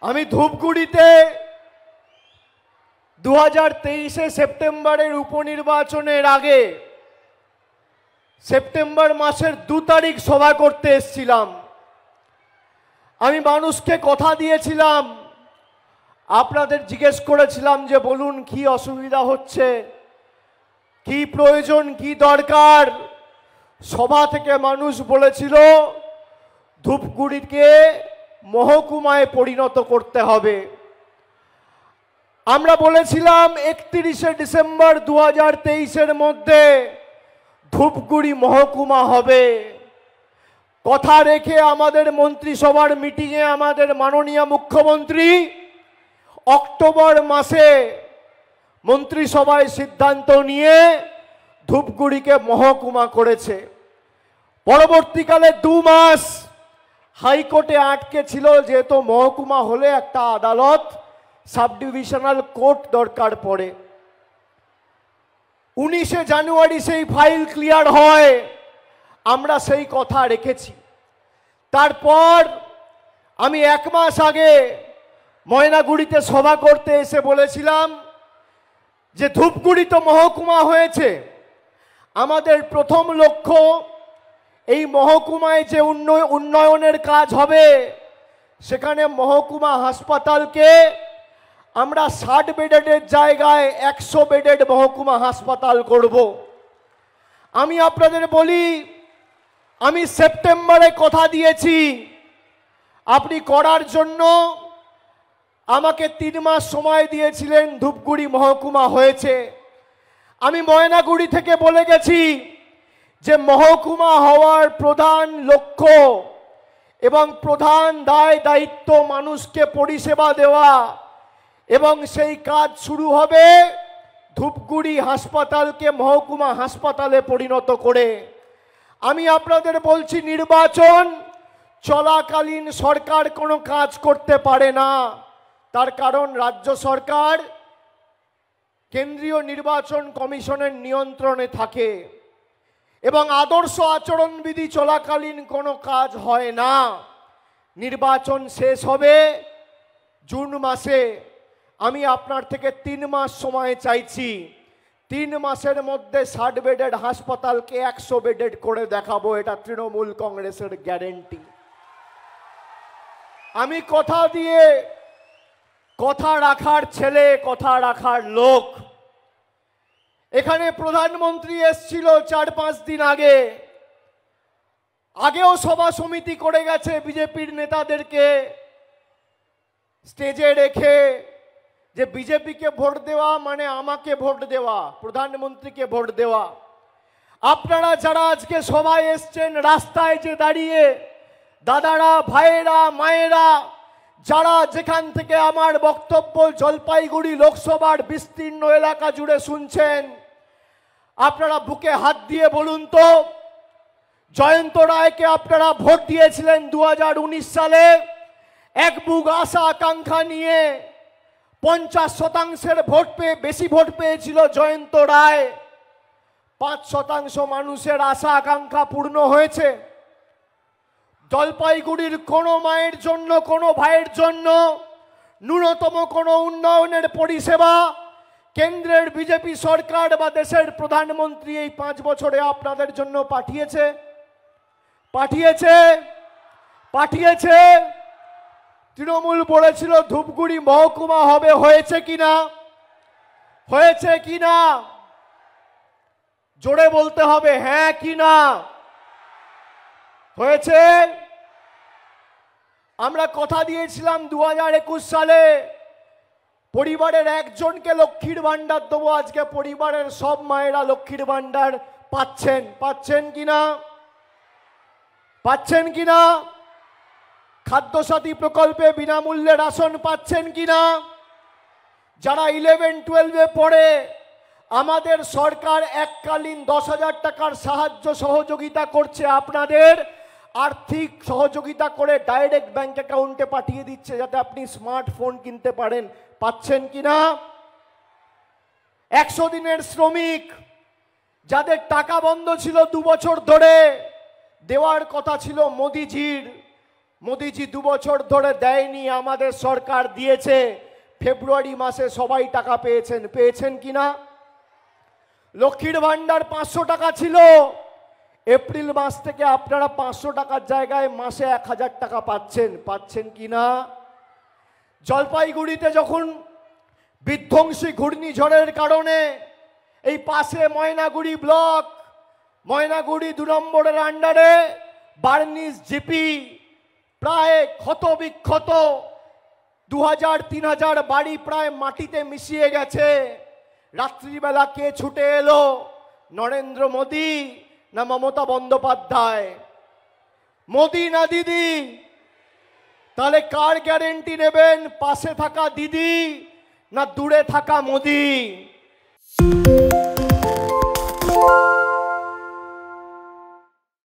আমি ধূপগুড়িতে 2023 সেপ্টেম্বরের উপনির্বাচনের আগে সেপ্টেম্বর মাসের 2 তারিখ সভা করতে এসেছিলাম। আমি মানুষকে কথা দিয়েছিলাম, আপনাদের জিজ্ঞেস করেছিলাম যে বলুন কি অসুবিধা হচ্ছে, কি প্রয়োজন, কি দরকার। সভা থেকে মানুষ বলেছিল ধূপগুড়িকে মহকুমায় পরিণত করতে হবে। আমরা বলেছিলাম 31 ডিসেম্বর 2023 মধ্যে ধূপগুড়ি মহকুমা হবে। কথা রেখে আমাদের মন্ত্রিসভার মিটিংয়ে আমাদের মাননীয় মুখ্যমন্ত্রী অক্টোবর মাসে মন্ত্রিসভায় সিদ্ধান্ত নিয়ে ধূপগুড়িকে মহকুমা করেছে। পরবর্তীকালে 2 মাস হাইকোর্টে আটকে ছিল, যেহেতু মহকুমা হলে একটা আদালত, সাব ডিভিশনাল কোর্ট দরকার পড়ে। 19 জানুয়ারি সেই ফাইল ক্লিয়ার হয়, আমরা সেই কথা রেখেছি। তারপর আমি 1 মাস আগে ময়নাগুড়িতে সভা করতে এসে বলেছিলাম যে ধূপগুড়ি তো মহকুমা হয়েছে, আমাদের প্রথম লক্ষ্য এই মহকুমায় যে উন্নয়নের কাজ হবে সেখানে মহকুমা হাসপাতালকে আমরা 60 বেডের জায়গায় 100 বেডের মহকুমা হাসপাতাল করব। আমি আপনাদের বলি, আমি সেপ্টেম্বরে কথা দিয়েছি, আপনি করার জন্য আমাকে 3 মাস সময় দিয়েছিলেন, ধূপগুড়ি মহকুমা হয়েছে। আমি ময়নাগুড়ি থেকে বলে গেছি যে মহকুমা হওয়ার প্রধান লক্ষ্য এবং প্রধান দায় দায়িত্ব মানুষকে পরিষেবা দেওয়া, এবং সেই কাজ শুরু হবে ধূপগুড়ি হাসপাতালকে মহকুমা হাসপাতালে পরিণত করে। আমি আপনাদের বলছি, নির্বাচন চলাকালীন সরকার কোনো কাজ করতে পারে না, তার কারণ রাজ্য সরকার কেন্দ্রীয় নির্বাচন কমিশনের নিয়ন্ত্রণে থাকে এবং আদর্শ আচরণবিধি চলাকালীন কোনো কাজ হয় না। নির্বাচন শেষ হবে জুন মাসে। আমি আপনার থেকে 3 মাস সময় চাইছি। 3 মাসের মধ্যে 60 বেডের হাসপাতালকে 100 বেডের করে দেখাবো, এটা তৃণমূল কংগ্রেসের গ্যারেন্টি। আমি কথা দিয়ে কথা রাখার ছেলে, কথা রাখার লোক। এখানে প্রধানমন্ত্রী এসেছিল 4-5 দিন আগে, আগেও সভা সমিতি করে গেছে বিজেপির নেতাদেরকে স্টেজে রেখে, যে বিজেপিকে ভোট দেওয়া মানে আমাকে ভোট দেওয়া, প্রধানমন্ত্রীকে ভোট দেওয়া। আপনারা যারা আজকে সভায় এসছেন, রাস্তায় যে দাঁড়িয়ে দাদারা, ভাইয়েরা, মায়েরা, যারা যেখান থেকে আমার বক্তব্য জলপাইগুড়ি লোকসভার বিস্তীর্ণ এলাকা জুড়ে শুনছেন, আপনারা বুকে হাত দিয়ে বলুন তো, জয়ন্ত রায়কে আপনারা ভোট দিয়েছিলেন 2019 সালে, এক বুক আশা আকাঙ্ক্ষা নিয়ে 50% ভোট পেয়ে, বেশি ভোট পেয়েছিল জয়ন্ত রায়। 5% মানুষের আশা আকাঙ্ক্ষা পূর্ণ হয়েছে। জলপাইগুড়ির কোনো মায়ের জন্য, কোনো ভাইয়ের জন্য ন্যূনতম কোনো উন্নয়নের পরিষেবা কেন্দ্রের বিজেপি সরকার বা দেশের প্রধানমন্ত্রী এই 5 বছরে আপনাদের জন্য পাঠিয়েছে? পাঠিয়েছে। তৃণমূল বলেছিল ধূপগুড়ি মহকুমা হবে, হয়েছে কিনা? জোরে বলতে হবে, হ্যাঁ কি না হয়েছে? আমরা কথা দিয়েছিলাম 2021 সালে পরিবারের একজনকে লক্ষ্মীর ভান্ডার দেবো। আজকে পরিবারের সব মায়েরা লক্ষ্মীর ভান্ডার পাচ্ছেন কিনা? খাদ্যসাথী প্রকল্পে বিনামূল্যে রাশন পাচ্ছেন কিনা? যারা 11-12 পড়ে, আমাদের সরকার এককালীন 10,000 টাকার সাহায্য সহযোগিতা করছে, আপনাদের আর্থিক সহযোগিতা করে ডাইরেক্ট ব্যাংক অ্যাকাউন্টে পাঠিয়ে দিচ্ছে যাতে আপনি স্মার্টফোন কিনতে পারেন। পাচ্ছেন কিনা? 100 দিনের শ্রমিক যাদের টাকা বন্ধ ছিল 2 বছর ধরে, দেওয়ার কথা ছিল মোদিজির, মোদিজি 2 বছর ধরে দেয়নি, আমাদের সরকার দিয়েছে। ফেব্রুয়ারি মাসে সবাই টাকা পেয়েছেন কিনা? লক্ষ্মীর ভান্ডার 500 টাকা ছিল, এপ্রিল মাস থেকে আপনারা 500 টাকার জায়গায় মাসে 1000 টাকা পাচ্ছেন কিনা? জলপাইগুড়িতে যখন বিধ্বংসী ঘূর্ণিঝড়ের কারণে এই পাশে ময়নাগুড়ি ব্লক, ময়নাগুড়ি 2 নম্বরের আন্ডারে বার্নিস জিপি প্রায় ক্ষত বিক্ষত, 2000-3000 বাড়ি প্রায় মাটিতে মিশিয়ে গেছে। রাত্রিবেলা কে ছুটে এলো? নরেন্দ্র মোদী না মমতা বন্দ্যোপাধ্যায়? মোদী না দিদি? তাহলে কার গ্যারেন্টি নেবেন? পাশে থাকা দিদি না দূরে থাকা মোদী?